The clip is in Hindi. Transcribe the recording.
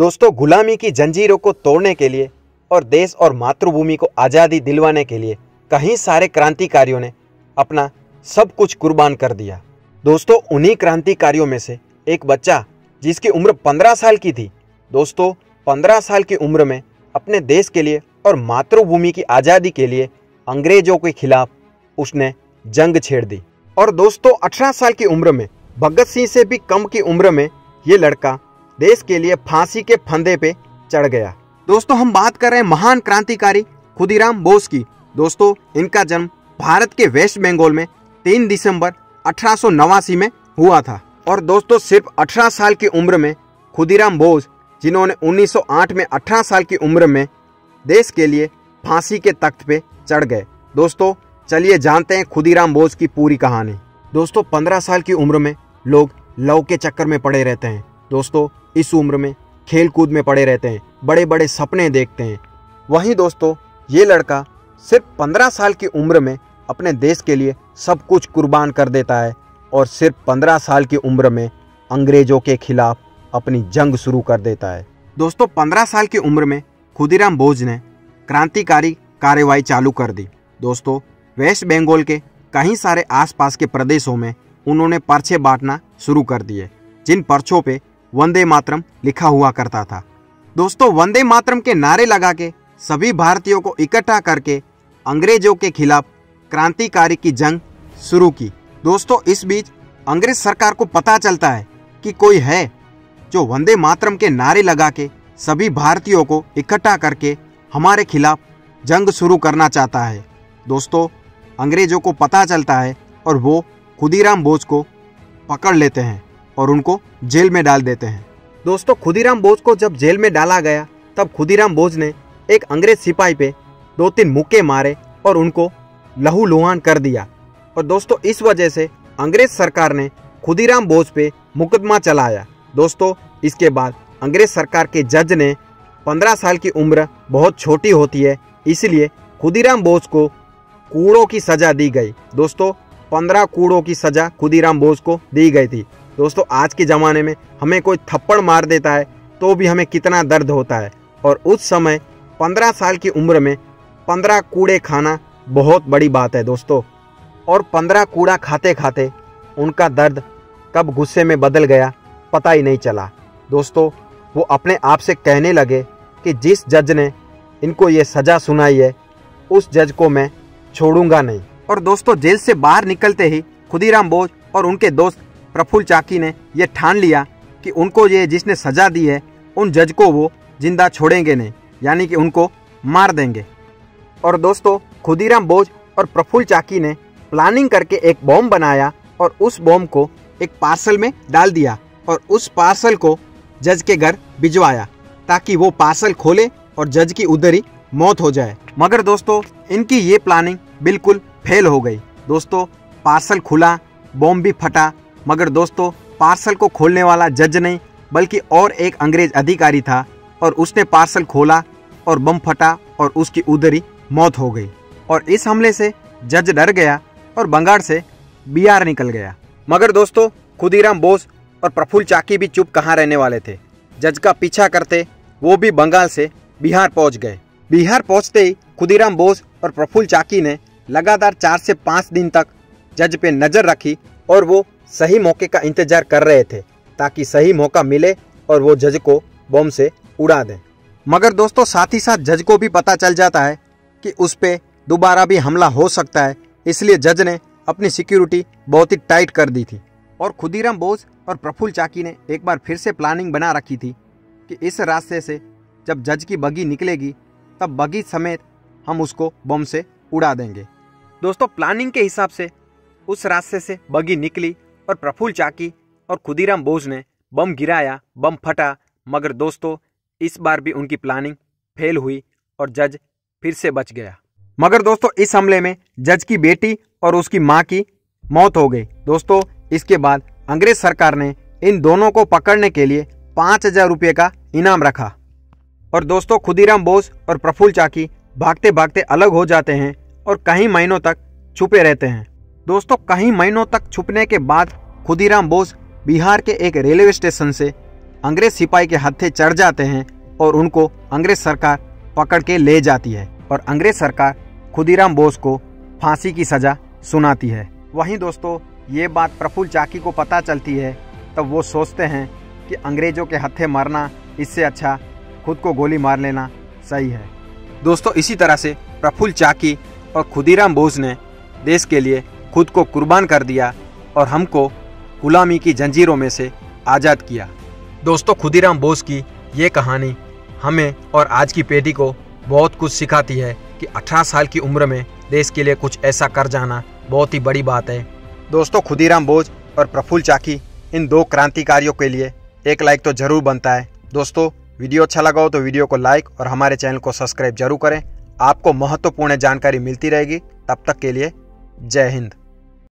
दोस्तों, गुलामी की जंजीरों को तोड़ने के लिए और देश और मातृभूमि को आज़ादी दिलवाने के लिए कई सारे क्रांतिकारियों ने अपना सब कुछ कुर्बान कर दिया। दोस्तों, उन्हीं क्रांतिकारियों में से एक बच्चा जिसकी उम्र 15 साल की थी, दोस्तों 15 साल की उम्र में अपने देश के लिए और मातृभूमि की आज़ादी के लिए अंग्रेजों के खिलाफ उसने जंग छेड़ दी। और दोस्तों 18 साल की उम्र में, भगत सिंह से भी कम की उम्र में, ये लड़का देश के लिए फांसी के फंदे पे चढ़ गया। दोस्तों, हम बात कर रहे हैं महान क्रांतिकारी खुदीराम बोस की। दोस्तों, इनका जन्म भारत के वेस्ट बंगाल में 3 दिसंबर 1889 में हुआ था। और दोस्तों सिर्फ 18 साल की उम्र में खुदीराम बोस, जिन्होंने 1908 में 18 साल की उम्र में देश के लिए फांसी के तख्त पे चढ़ गए। दोस्तों चलिए जानते हैं खुदीराम बोस की पूरी कहानी। दोस्तों 15 साल की उम्र में लोग लव के चक्कर में पड़े रहते हैं। दोस्तों इस उम्र में खेल कूद में पड़े रहते हैं, बड़े बड़े सपने देखते हैं। वहीं दोस्तों ये लड़का सिर्फ 15 साल की उम्र में अपने देश के लिए सब कुछ कुर्बान कर देता है और सिर्फ 15 साल की उम्र में अंग्रेजों के खिलाफ अपनी जंग शुरू कर देता है। दोस्तों 15 साल की उम्र में खुदीराम बोस ने क्रांतिकारी कार्रवाई चालू कर दी। दोस्तों वेस्ट बंगाल के कई सारे आसपास के प्रदेशों में उन्होंने पर्चे बांटना शुरू कर दिए, जिन पर्चों पे वंदे मातरम लिखा हुआ करता था। दोस्तों वंदे मातरम के नारे लगा के सभी भारतीयों को इकट्ठा करके अंग्रेजों के खिलाफ क्रांतिकारी की जंग शुरू की। दोस्तों इस बीच अंग्रेज सरकार को पता चलता है कि कोई है जो वंदे मातरम के नारे लगा के सभी भारतीयों को इकट्ठा करके हमारे खिलाफ जंग शुरू करना चाहता है। दोस्तों अंग्रेजों को पता चलता है और वो खुदीराम बोस को पकड़ लेते हैं और उनको जेल में डाल देते हैं। दोस्तों खुदीराम बोस को जब जेल में डाला गया तब खुदीराम बोस ने एक अंग्रेज सिपाही पे 2-3 मुक्के मारे और उनको लहूलुहान कर दिया। और दोस्तों इस वजह से अंग्रेज सरकार ने खुदीराम बोस पे मुकदमा चलाया। दोस्तों इसके बाद अंग्रेज सरकार के जज ने 15 साल की उम्र बहुत छोटी होती है, इसलिए खुदीराम बोस को कूड़ों की सजा दी गई। दोस्तों 15 कूड़ों की सजा खुदीराम बोस को दी गई थी। दोस्तों आज के ज़माने में हमें कोई थप्पड़ मार देता है तो भी हमें कितना दर्द होता है, और उस समय 15 साल की उम्र में 15 कूड़े खाना बहुत बड़ी बात है दोस्तों। और 15 कूड़ा खाते खाते उनका दर्द कब गुस्से में बदल गया पता ही नहीं चला। दोस्तों वो अपने आप से कहने लगे कि जिस जज ने इनको ये सज़ा सुनाई है उस जज को मैं छोड़ूंगा नहीं। और दोस्तों जेल से बाहर निकलते ही खुदीराम बोस और उनके दोस्त प्रफुल्ल चाकी ने यह ठान लिया कि उनको ये जिसने सज़ा दी है उन जज को वो जिंदा छोड़ेंगे नहीं, यानी कि उनको मार देंगे। और दोस्तों खुदीराम बोस और प्रफुल्ल चाकी ने प्लानिंग करके एक बॉम्ब बनाया और उस बॉम्ब को एक पार्सल में डाल दिया और उस पार्सल को जज के घर भिजवाया ताकि वो पार्सल खोले और जज की उधर ही मौत हो जाए। मगर दोस्तों इनकी ये प्लानिंग बिल्कुल फेल हो गई। दोस्तों पार्सल खुला, बॉम्ब भी फटा, मगर दोस्तों पार्सल को खोलने वाला जज नहीं बल्कि और एक अंग्रेज अधिकारी था, और उसने पार्सल खोला और बम फटा और उसकी उधर ही मौत हो गई। और इस हमले से जज डर गया और बंगाल से बिहार निकल गया। मगर दोस्तों खुदीराम बोस और प्रफुल्ल चाकी भी चुप कहाँ रहने वाले थे। जज का पीछा करते वो भी बंगाल से बिहार पहुंच गए। बिहार पहुंचते ही खुदीराम बोस और प्रफुल्ल चाकी ने लगातार 4 से 5 दिन तक जज पे नज़र रखी और वो सही मौके का इंतजार कर रहे थे ताकि सही मौका मिले और वो जज को बम से उड़ा दें। मगर दोस्तों साथ ही साथ जज को भी पता चल जाता है कि उस पर दोबारा भी हमला हो सकता है, इसलिए जज ने अपनी सिक्योरिटी बहुत ही टाइट कर दी थी। और खुदीराम बोस और प्रफुल्ल चाकी ने एक बार फिर से प्लानिंग बना रखी थी कि इस रास्ते से जब जज की बगी निकलेगी तब बगी समेत हम उसको बम से उड़ा देंगे। दोस्तों प्लानिंग के हिसाब से उस रास्ते से बगी निकली और प्रफुल्ल चाकी और खुदीराम बोस ने बम गिराया, बम फटा, मगर दोस्तों इस बार भी उनकी प्लानिंग फेल हुई और जज फिर से बच गया। मगर दोस्तों इस हमले में जज की बेटी और उसकी मां की मौत हो गई। दोस्तों इसके बाद अंग्रेज सरकार ने इन दोनों को पकड़ने के लिए 5000 रुपये का इनाम रखा। और दोस्तों खुदीराम बोस और प्रफुल्ल चाकी भागते भागते अलग हो जाते हैं और कई महीनों तक छुपे रहते हैं। दोस्तों कई महीनों तक छुपने के बाद खुदीराम बोस बिहार के एक रेलवे स्टेशन से अंग्रेज सिपाही के हत्थे चढ़ जाते हैं और उनको अंग्रेज सरकार पकड़ के ले जाती है और अंग्रेज सरकार खुदीराम बोस को फांसी की सजा सुनाती है। वहीं दोस्तों ये बात प्रफुल्ल चाकी को पता चलती है, तब वो सोचते हैं कि अंग्रेजों के हत्थे मरना इससे अच्छा खुद को गोली मार लेना सही है। दोस्तों इसी तरह से प्रफुल्ल चाकी और खुदीराम बोस ने देश के लिए खुद को कुर्बान कर दिया और हमको गुलामी की जंजीरों में से आज़ाद किया। दोस्तों खुदीराम बोस की ये कहानी हमें और आज की पीढ़ी को बहुत कुछ सिखाती है कि 18 साल की उम्र में देश के लिए कुछ ऐसा कर जाना बहुत ही बड़ी बात है। दोस्तों खुदीराम बोस और प्रफुल्ल चाकी इन दो क्रांतिकारियों के लिए एक लाइक तो जरूर बनता है। दोस्तों वीडियो अच्छा लगा हो तो वीडियो को लाइक और हमारे चैनल को सब्सक्राइब जरूर करें। आपको महत्वपूर्ण जानकारी मिलती रहेगी। तब तक के लिए जय हिंद।